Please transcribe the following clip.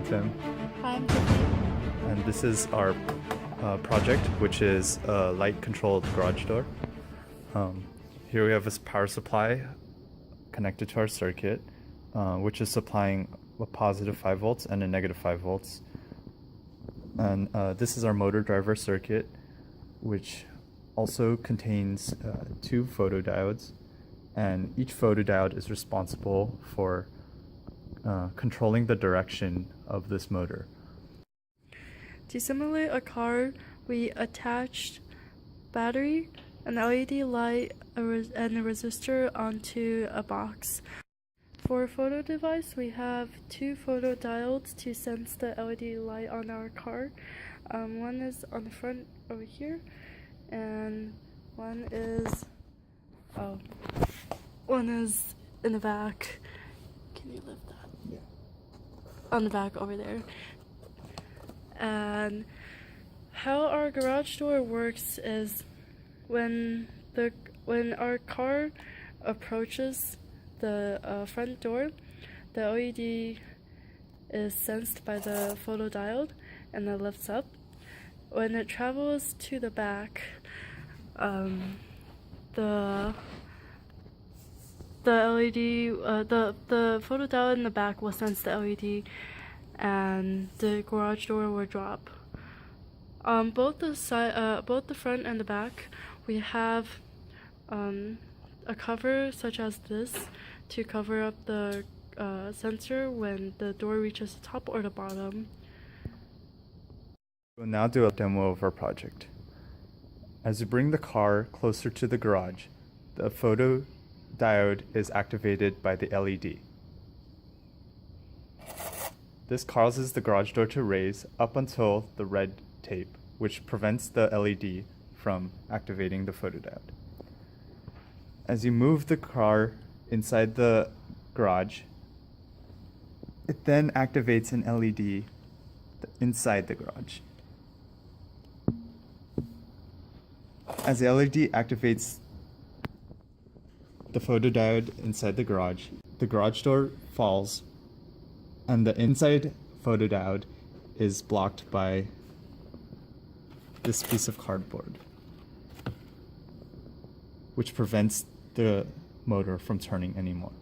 Tim. Hi, I'm Tiffany. And this is our project, which is a light-controlled garage door. Here we have this power supply connected to our circuit, which is supplying a positive 5 volts and a negative 5 volts. And this is our motor driver circuit, which also contains 2 photodiodes, and each photodiode is responsible for controlling the direction of this motor. To simulate a car, we attached battery, an LED light, and a resistor onto a box. For photo device, we have 2 photodiodes to sense the LED light on our car. One is on the front over here, and one is in the back. Can you lift that? Yeah. On the back over there. And how our garage door works is when our car approaches the front door, the LED is sensed by the photodiode and it lifts up. When it travels to the back, the photodiode in the back will sense the LED, and the garage door will drop. Both the front and the back, we have a cover such as this to cover up the sensor when the door reaches the top or the bottom. We'll now do a demo of our project. As you bring the car closer to the garage, the photodiode is activated by the LED. This causes the garage door to raise up until the red tape, which prevents the LED from activating the photodiode. As you move the car inside the garage, it then activates an LED inside the garage. As the LED activates the photodiode inside the garage door falls, and the inside photodiode is blocked by this piece of cardboard, which prevents the motor from turning anymore.